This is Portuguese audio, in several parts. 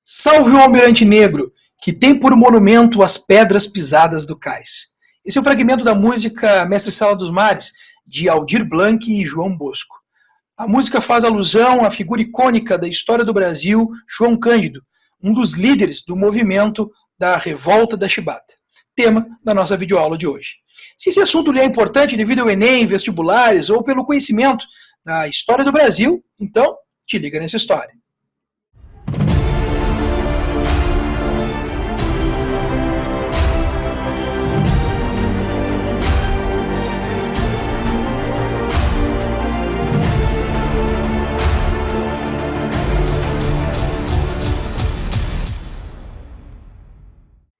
Salve o Almirante Negro, que tem por monumento as pedras pisadas do cais. Esse é um fragmento da música Mestre Sala dos Mares, de Aldir Blanc e João Bosco. A música faz alusão à figura icônica da história do Brasil, João Cândido, um dos líderes do movimento da Revolta da Chibata, tema da nossa videoaula de hoje. Se esse assunto lhe é importante devido ao Enem, vestibulares ou pelo conhecimento da história do Brasil, então te liga nessa história.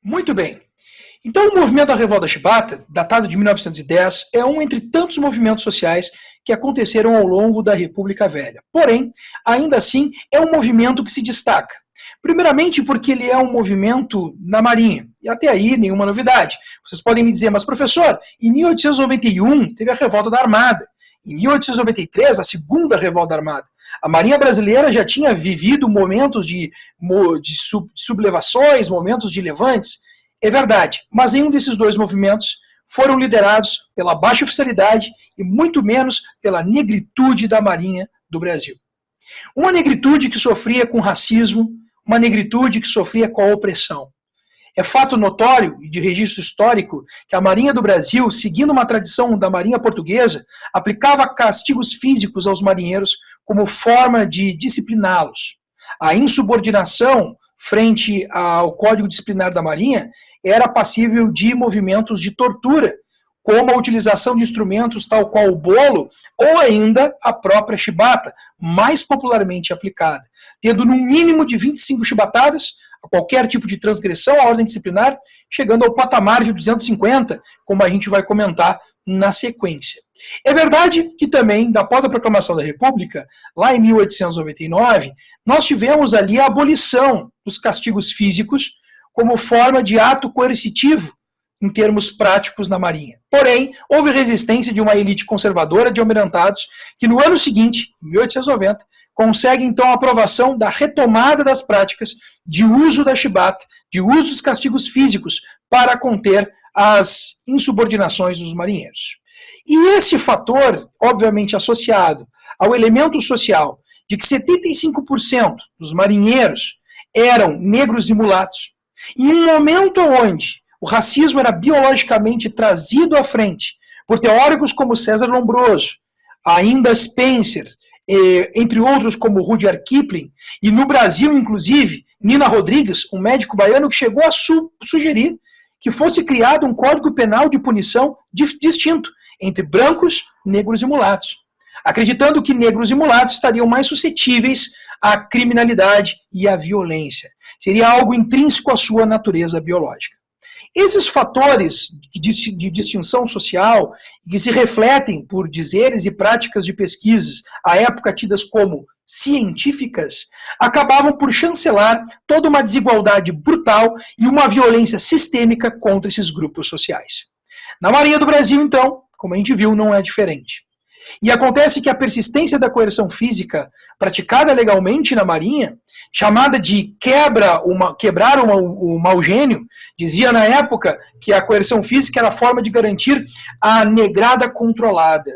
Muito bem. Então, o movimento da Revolta Chibata, datado de 1910, é um entre tantos movimentos sociais que aconteceram ao longo da República Velha. Porém, ainda assim, é um movimento que se destaca. Primeiramente porque ele é um movimento na Marinha. E até aí, nenhuma novidade. Vocês podem me dizer, mas professor, em 1891 teve a Revolta da Armada. Em 1893, a Segunda Revolta Armada. A Marinha Brasileira já tinha vivido momentos de sublevações, momentos de levantes. É verdade, mas nenhum desses dois movimentos foram liderados pela baixa oficialidade e muito menos pela negritude da Marinha do Brasil. Uma negritude que sofria com racismo, uma negritude que sofria com a opressão. É fato notório e de registro histórico que a Marinha do Brasil, seguindo uma tradição da Marinha Portuguesa, aplicava castigos físicos aos marinheiros como forma de discipliná-los. A insubordinação frente ao Código Disciplinar da Marinha era passível de movimentos de tortura, como a utilização de instrumentos tal qual o bolo ou ainda a própria chibata, mais popularmente aplicada, tendo no mínimo de 25 chibatadas a qualquer tipo de transgressão à ordem disciplinar, chegando ao patamar de 250, como a gente vai comentar na sequência. É verdade que também, após a proclamação da República, lá em 1899, nós tivemos ali a abolição dos castigos físicos como forma de ato coercitivo em termos práticos na Marinha. Porém, houve resistência de uma elite conservadora de almirantados que no ano seguinte, em 1890, consegue então a aprovação da retomada das práticas de uso da chibata, de uso dos castigos físicos para conter as insubordinações dos marinheiros. E esse fator, obviamente associado ao elemento social de que 75% dos marinheiros eram negros e mulatos, em um momento onde o racismo era biologicamente trazido à frente por teóricos como César Lombroso, ainda Spencer, entre outros como Rudyard Kipling, e no Brasil, inclusive, Nina Rodrigues, um médico baiano que chegou a sugerir que fosse criado um código penal de punição distinto entre brancos, negros e mulatos, acreditando que negros e mulatos estariam mais suscetíveis à criminalidade e à violência. Seria algo intrínseco à sua natureza biológica. Esses fatores de distinção social, que se refletem por dizeres e práticas de pesquisas, à época tidas como científicas, acabavam por chancelar toda uma desigualdade brutal e uma violência sistêmica contra esses grupos sociais. Na Marinha do Brasil, então, como a gente viu, não é diferente. E acontece que a persistência da coerção física praticada legalmente na Marinha, chamada de quebrar o mau gênio, dizia na época que a coerção física era a forma de garantir a negrada controlada.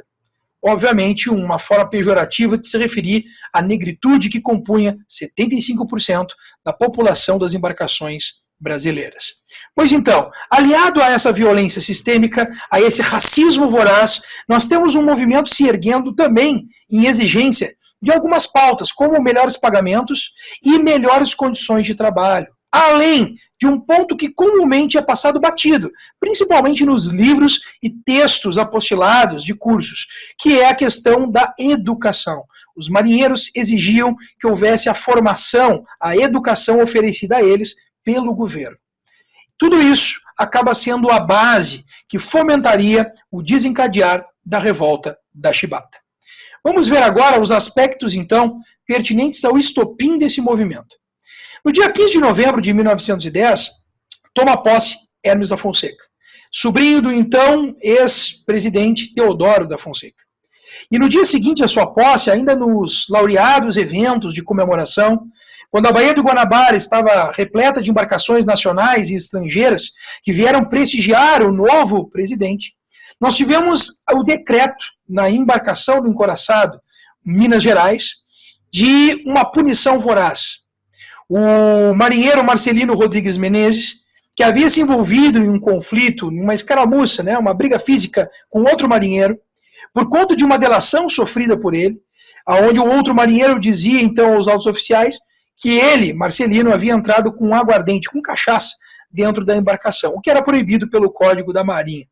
Obviamente, uma forma pejorativa de se referir à negritude que compunha 75% da população das embarcações brasileiras. Pois então, aliado a essa violência sistêmica, a esse racismo voraz, nós temos um movimento se erguendo também em exigência de algumas pautas, como melhores pagamentos e melhores condições de trabalho, além de um ponto que comumente é passado batido, principalmente nos livros e textos apostilados de cursos, que é a questão da educação. Os marinheiros exigiam que houvesse a formação, a educação oferecida a eles pelo governo. Tudo isso acaba sendo a base que fomentaria o desencadear da revolta da chibata. Vamos ver agora os aspectos, então, pertinentes ao estopim desse movimento. No dia 15 de novembro de 1910, toma posse Hermes da Fonseca, sobrinho do então ex-presidente Teodoro da Fonseca. E no dia seguinte à sua posse, ainda nos laureados eventos de comemoração, quando a Baía do Guanabara estava repleta de embarcações nacionais e estrangeiras que vieram prestigiar o novo presidente, nós tivemos o decreto na embarcação do Encoraçado, Minas Gerais, de uma punição voraz. O marinheiro Marcelino Rodrigues Menezes, que havia se envolvido em um conflito, em uma escaramuça, né, uma briga física com outro marinheiro, por conta de uma delação sofrida por ele, onde o outro marinheiro dizia então aos altos oficiais que ele, Marcelino, havia entrado com aguardente, com cachaça, dentro da embarcação, o que era proibido pelo Código da Marinha.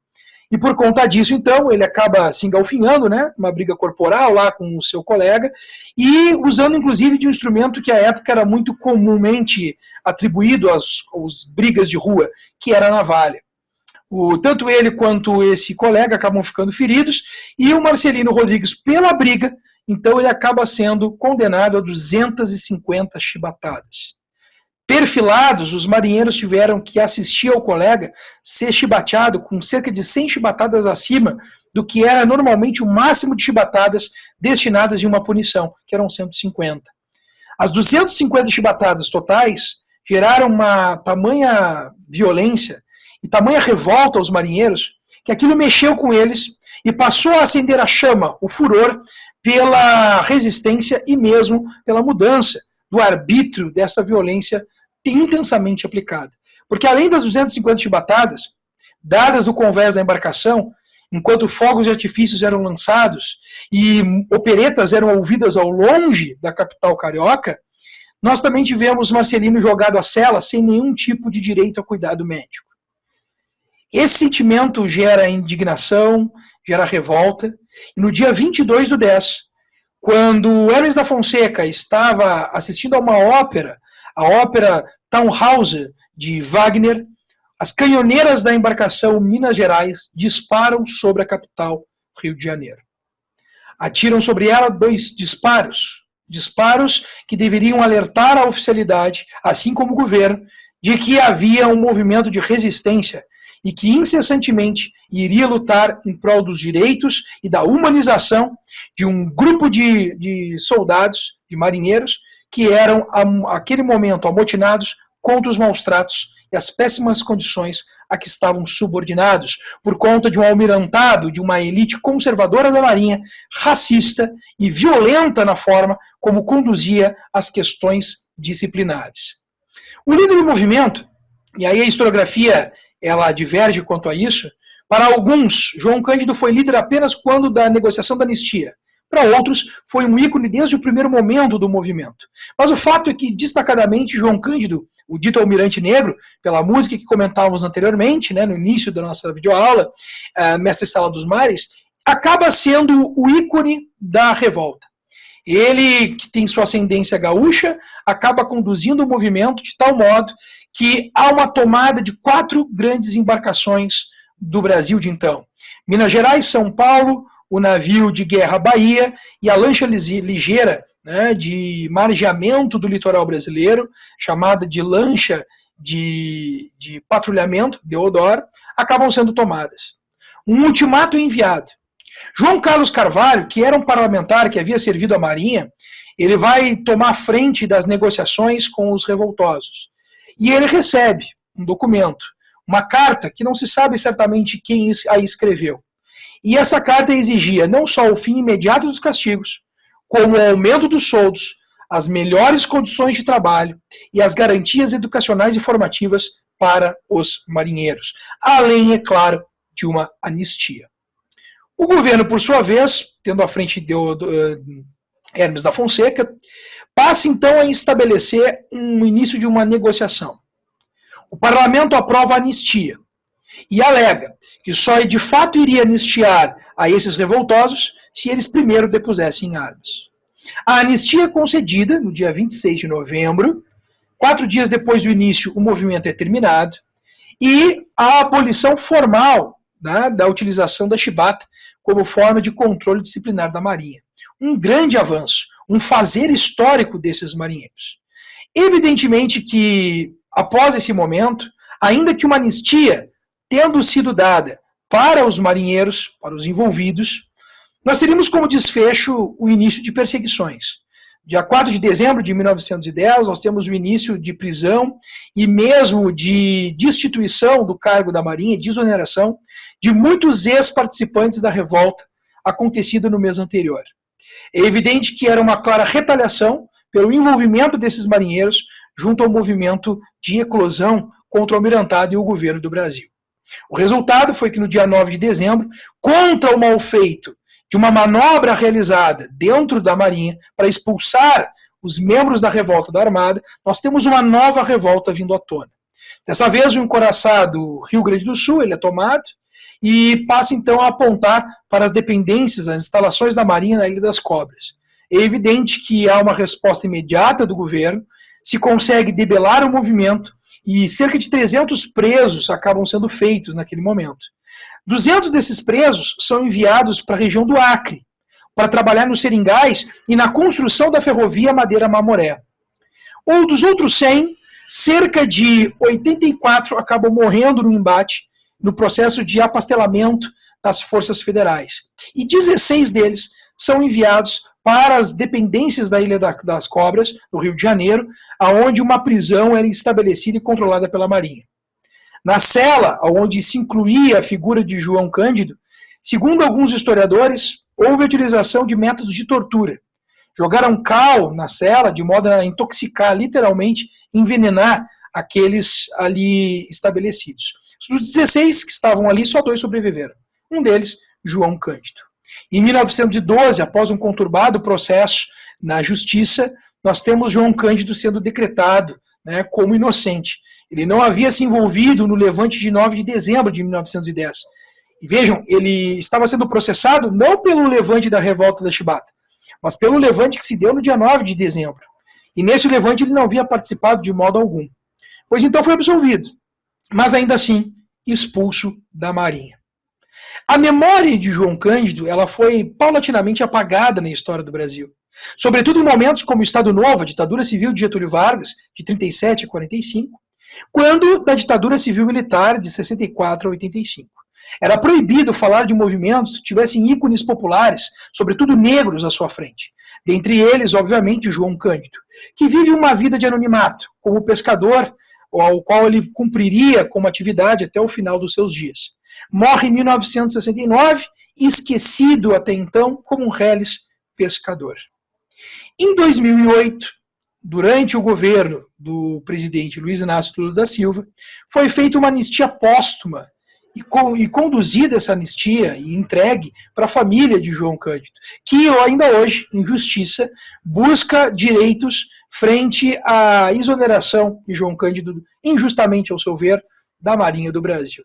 E por conta disso, então, ele acaba se engalfinhando, né, uma briga corporal lá com o seu colega, e usando, inclusive, de um instrumento que à época era muito comumente atribuído às brigas de rua, que era a navalha. Tanto ele quanto esse colega acabam ficando feridos, e o Marcelino Rodrigues, pela briga, então ele acaba sendo condenado a 250 chibatadas. Perfilados, os marinheiros tiveram que assistir ao colega ser chibateado com cerca de 100 chibatadas acima do que era normalmente o máximo de chibatadas destinadas de uma punição, que eram 150. As 250 chibatadas totais geraram uma tamanha violência e tamanha revolta aos marinheiros que aquilo mexeu com eles e passou a acender a chama, o furor, pela resistência e mesmo pela mudança do arbítrio dessa violência intensamente aplicada. Porque além das 250 chibatadas, dadas no convés da embarcação, enquanto fogos de artifícios eram lançados e operetas eram ouvidas ao longe da capital carioca, nós também tivemos Marcelino jogado à cela sem nenhum tipo de direito a cuidado médico. Esse sentimento gera indignação, gera revolta, e no dia 22/10, quando Hermes da Fonseca estava assistindo a uma ópera, a ópera Tannhäuser, de Wagner, as canhoneiras da embarcação Minas Gerais disparam sobre a capital, Rio de Janeiro. Atiram sobre ela 2 disparos que deveriam alertar a oficialidade, assim como o governo, de que havia um movimento de resistência e que incessantemente iria lutar em prol dos direitos e da humanização de um grupo de soldados, de marinheiros, que eram, naquele momento, amotinados contra os maus tratos e as péssimas condições a que estavam subordinados, por conta de um almirantado, de uma elite conservadora da Marinha, racista e violenta na forma como conduzia as questões disciplinares. O líder do movimento, e aí a historiografia ela diverge quanto a isso, para alguns, João Cândido foi líder apenas quando da negociação da anistia. Para outros, foi um ícone desde o primeiro momento do movimento. Mas o fato é que, destacadamente, João Cândido, o dito Almirante Negro, pela música que comentávamos anteriormente, né, no início da nossa videoaula, Mestre Sala dos Mares, acaba sendo o ícone da revolta. Ele, que tem sua ascendência gaúcha, acaba conduzindo o movimento de tal modo que há uma tomada de 4 grandes embarcações do Brasil de então. Minas Gerais, São Paulo, o navio de guerra Bahia e a lancha ligeira, né, de margeamento do litoral brasileiro, chamada de lancha de patrulhamento, Deodoro, acabam sendo tomadas. Um ultimato é enviado. João Carlos Carvalho, que era um parlamentar que havia servido à Marinha, ele vai tomar frente das negociações com os revoltosos. E ele recebe um documento, uma carta que não se sabe certamente quem a escreveu. E essa carta exigia não só o fim imediato dos castigos, como o aumento dos soldos, as melhores condições de trabalho e as garantias educacionais e formativas para os marinheiros, além, é claro, de uma anistia. O governo, por sua vez, tendo à frente de Hermes da Fonseca, passa então a estabelecer um início de uma negociação. O parlamento aprova a anistia e alega que só de fato iria anistiar a esses revoltosos se eles primeiro depusessem armas. A anistia é concedida no dia 26 de novembro, 4 dias depois do início o movimento é terminado, e a abolição formal, né, da utilização da chibata como forma de controle disciplinar da Marinha. Um grande avanço, um fazer histórico desses marinheiros. Evidentemente que, após esse momento, ainda que uma anistia tendo sido dada para os marinheiros, para os envolvidos, nós teríamos como desfecho o início de perseguições. Dia 4 de dezembro de 1910, nós temos o início de prisão e mesmo de destituição do cargo da Marinha, de exoneração, de muitos ex-participantes da revolta acontecida no mês anterior. É evidente que era uma clara retaliação pelo envolvimento desses marinheiros junto ao movimento de eclosão contra o almirantado e o governo do Brasil. O resultado foi que no dia 9 de dezembro, contra o malfeito de uma manobra realizada dentro da Marinha para expulsar os membros da revolta da Armada, nós temos uma nova revolta vindo à tona. Dessa vez, o encouraçado Rio Grande do Sul ele é tomado e passa então a apontar para as dependências, as instalações da Marinha na Ilha das Cobras. É evidente que há uma resposta imediata do governo, se consegue debelar o movimento e cerca de 300 presos acabam sendo feitos naquele momento. 200 desses presos são enviados para a região do Acre, para trabalhar nos seringais e na construção da ferrovia Madeira-Mamoré. Ou dos outros 100, cerca de 84 acabam morrendo no embate, no processo de apastelamento das forças federais. E 16 deles são enviados para as dependências da Ilha das Cobras, no Rio de Janeiro, onde uma prisão era estabelecida e controlada pela Marinha. Na cela, onde se incluía a figura de João Cândido, segundo alguns historiadores, houve a utilização de métodos de tortura. Jogaram cal na cela, de modo a intoxicar, literalmente, envenenar aqueles ali estabelecidos. Dos 16 que estavam ali, só 2 sobreviveram. Um deles, João Cândido. Em 1912, após um conturbado processo na justiça, nós temos João Cândido sendo decretado, como inocente. Ele não havia se envolvido no levante de 9 de dezembro de 1910. E vejam, ele estava sendo processado não pelo levante da revolta da Chibata, mas pelo levante que se deu no dia 9 de dezembro. E nesse levante ele não havia participado de modo algum. Pois então foi absolvido, mas ainda assim expulso da Marinha. A memória de João Cândido ela foi paulatinamente apagada na história do Brasil. Sobretudo em momentos como o Estado Novo, a ditadura civil de Getúlio Vargas, de 37 a 45, quando da ditadura civil militar, de 64 a 85. Era proibido falar de movimentos que tivessem ícones populares, sobretudo negros, à sua frente. Dentre eles, obviamente, João Cândido, que vive uma vida de anonimato, como pescador, ao qual ele cumpriria como atividade até o final dos seus dias. Morre em 1969, esquecido até então como um reles pescador. Em 2008, durante o governo do presidente Luiz Inácio Lula da Silva, foi feita uma anistia póstuma e conduzida essa anistia e entregue para a família de João Cândido, que ainda hoje, em justiça, busca direitos frente à exoneração de João Cândido, injustamente ao seu ver, da Marinha do Brasil.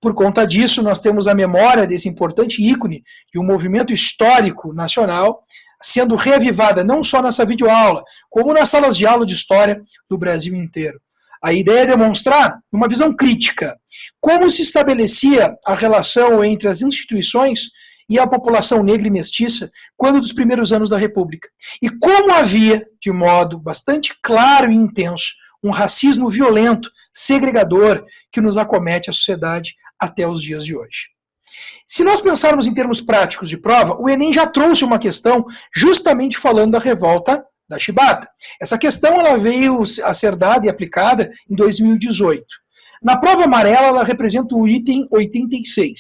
Por conta disso, nós temos a memória desse importante ícone de um movimento histórico nacional sendo reavivada não só nessa videoaula, como nas salas de aula de história do Brasil inteiro. A ideia é demonstrar uma visão crítica, como se estabelecia a relação entre as instituições e a população negra e mestiça quando dos primeiros anos da República, e como havia, de modo bastante claro e intenso, um racismo violento, segregador, que nos acomete a sociedade até os dias de hoje. Se nós pensarmos em termos práticos de prova, o Enem já trouxe uma questão justamente falando da revolta da Chibata. Essa questão ela veio a ser dada e aplicada em 2018. Na prova amarela, ela representa o item 86.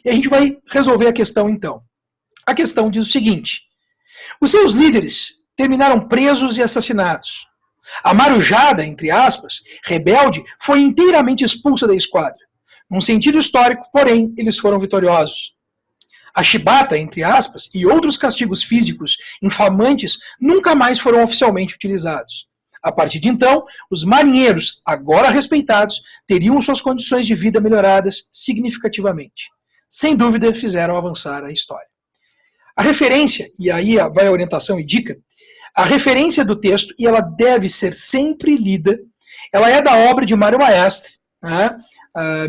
E a gente vai resolver a questão então. A questão diz o seguinte: os seus líderes terminaram presos e assassinados. A marujada, entre aspas, rebelde, foi inteiramente expulsa da esquadra. Num sentido histórico, porém, eles foram vitoriosos. A chibata, entre aspas, e outros castigos físicos infamantes nunca mais foram oficialmente utilizados. A partir de então, os marinheiros, agora respeitados, teriam suas condições de vida melhoradas significativamente. Sem dúvida, fizeram avançar a história. A referência, e aí vai a orientação e dica, a referência do texto, e ela deve ser sempre lida, ela é da obra de Mário Maestre,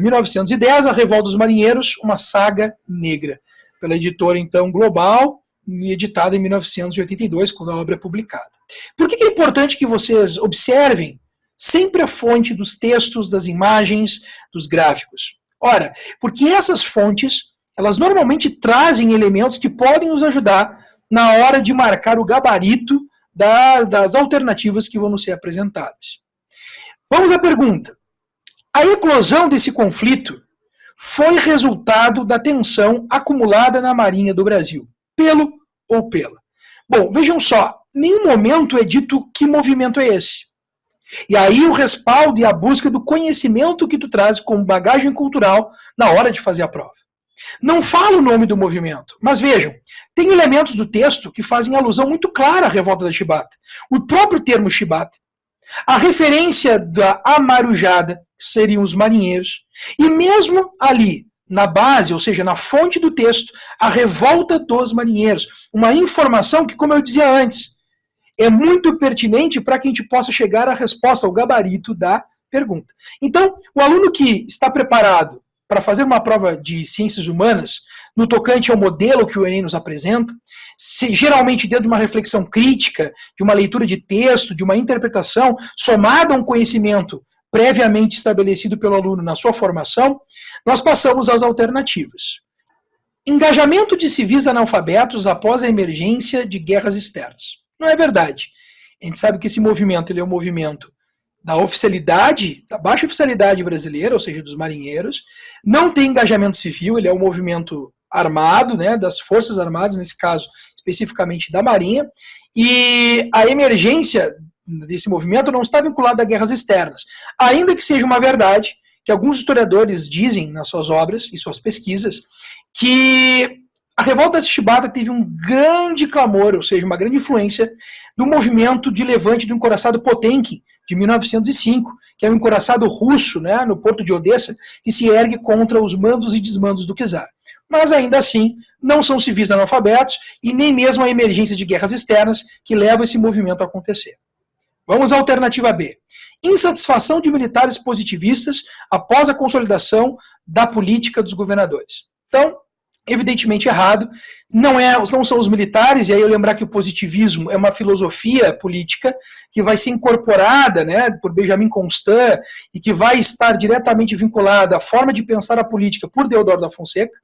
1910, A Revolta dos Marinheiros, uma saga negra, pela editora, então, Global, editada em 1982, quando a obra é publicada. Por que é importante que vocês observem sempre a fonte dos textos, das imagens, dos gráficos? Ora, porque essas fontes, elas normalmente trazem elementos que podem nos ajudar na hora de marcar o gabarito das alternativas que vão nos ser apresentadas. Vamos à pergunta. A eclosão desse conflito foi resultado da tensão acumulada na Marinha do Brasil, pelo ou pela? Bom, vejam só, em nenhum momento é dito que movimento é esse. E aí o respaldo e a busca do conhecimento que tu traz como bagagem cultural na hora de fazer a prova. Não fala o nome do movimento, mas vejam, tem elementos do texto que fazem alusão muito clara à revolta da chibata. O próprio termo chibata, a referência da amarujada, que seriam os marinheiros, e mesmo ali, na base, ou seja, na fonte do texto, a revolta dos marinheiros. Uma informação que, como eu dizia antes, é muito pertinente para que a gente possa chegar à resposta, ao gabarito da pergunta. Então, o aluno que está preparado para fazer uma prova de ciências humanas, no tocante ao modelo que o Enem nos apresenta, geralmente dentro de uma reflexão crítica, de uma leitura de texto, de uma interpretação, somada a um conhecimento previamente estabelecido pelo aluno na sua formação, nós passamos às alternativas. Engajamento de civis analfabetos após a emergência de guerras externas. Não é verdade. A gente sabe que esse movimento ele é um movimento da oficialidade, da baixa oficialidade brasileira, ou seja, dos marinheiros, não tem engajamento civil, ele é um movimento armado, né, das Forças Armadas, nesse caso, especificamente da Marinha, e a emergência desse movimento não está vinculada a guerras externas, ainda que seja uma verdade, que alguns historiadores dizem nas suas obras e suas pesquisas, que a revolta de Chibata teve um grande clamor, ou seja, uma grande influência do movimento de levante do encouraçado Potemkin, de 1905, que é um encouraçado russo, né, no porto de Odessa, que se ergue contra os mandos e desmandos do czar. Mas ainda assim, não são civis analfabetos e nem mesmo a emergência de guerras externas que leva esse movimento a acontecer. Vamos à alternativa B. Insatisfação de militares positivistas após a consolidação da política dos governadores. Então, evidentemente errado, não são os militares, e aí eu lembrar que o positivismo é uma filosofia política que vai ser incorporada, né, por Benjamin Constant e que vai estar diretamente vinculada à forma de pensar a política por Deodoro da Fonseca.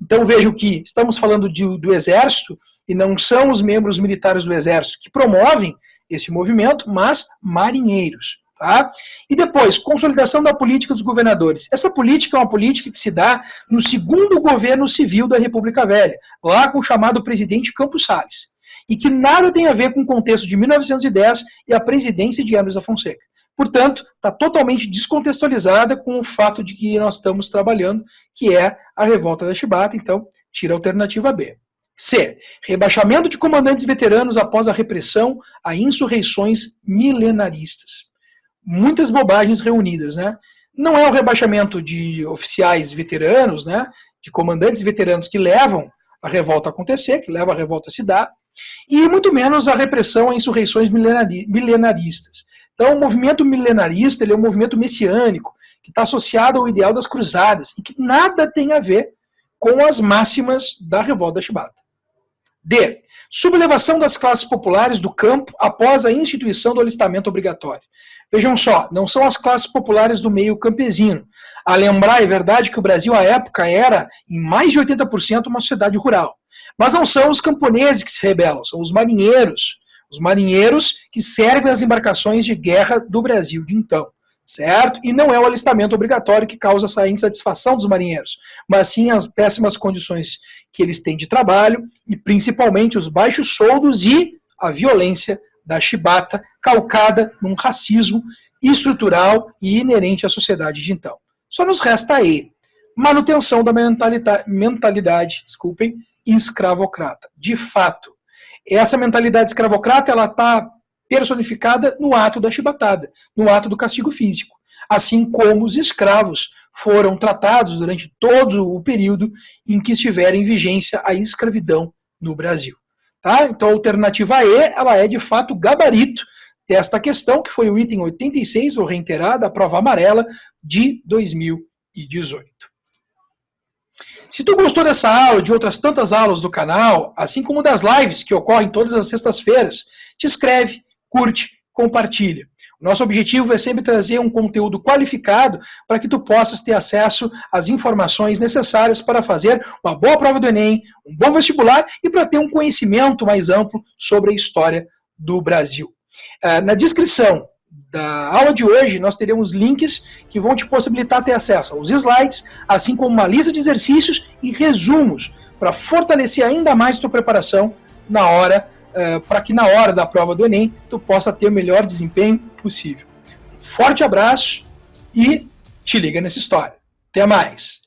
Então vejo que estamos falando do Exército e não são os membros militares do Exército que promovem esse movimento, mas marinheiros. Tá? E depois, consolidação da política dos governadores. Essa política é uma política que se dá no segundo governo civil da República Velha, lá com o chamado presidente Campos Salles, e que nada tem a ver com o contexto de 1910 e a presidência de Hermes da Fonseca. Portanto, está totalmente descontextualizada com o fato de que nós estamos trabalhando, que é a revolta da Chibata, então tira a alternativa B. C. Rebaixamento de comandantes veteranos após a repressão a insurreições milenaristas. Muitas bobagens reunidas, né? Não é o rebaixamento de oficiais veteranos, né? De comandantes veteranos que levam a revolta a acontecer, que levam a revolta a se dar, e muito menos a repressão a insurreições milenaristas. Então, o movimento milenarista ele é um movimento messiânico, que está associado ao ideal das cruzadas, e que nada tem a ver com as máximas da revolta da Chibata. D. Sublevação das classes populares do campo após a instituição do alistamento obrigatório. Vejam só, não são as classes populares do meio campesino. A lembrar, é verdade que o Brasil, à época, era, em mais de 80%, uma sociedade rural. Mas não são os camponeses que se rebelam, são os marinheiros. Os marinheiros que servem as embarcações de guerra do Brasil de então. Certo? E não é o alistamento obrigatório que causa essa insatisfação dos marinheiros, mas sim as péssimas condições que eles têm de trabalho e principalmente os baixos soldos e a violência da chibata calcada num racismo estrutural e inerente à sociedade de então. Só nos resta a E. Manutenção da mentalidade escravocrata. De fato, essa mentalidade escravocrata ela está personificada no ato da chibatada, no ato do castigo físico, assim como os escravos foram tratados durante todo o período em que estiver em vigência a escravidão no Brasil. Tá? Então a alternativa E, ela é de fato o gabarito desta questão, que foi o item 86, vou reiterar, da prova amarela de 2018. Se tu gostou dessa aula e de outras tantas aulas do canal, assim como das lives que ocorrem todas as sextas-feiras, te inscreve, curte, compartilha. O nosso objetivo é sempre trazer um conteúdo qualificado para que tu possas ter acesso às informações necessárias para fazer uma boa prova do Enem, um bom vestibular e para ter um conhecimento mais amplo sobre a história do Brasil. Na descrição da aula de hoje, nós teremos links que vão te possibilitar ter acesso aos slides, assim como uma lista de exercícios e resumos para fortalecer ainda mais a tua preparação na hora, para que na hora da prova do Enem tu possa ter o melhor desempenho possível. Um forte abraço e te liga nessa história. Até mais!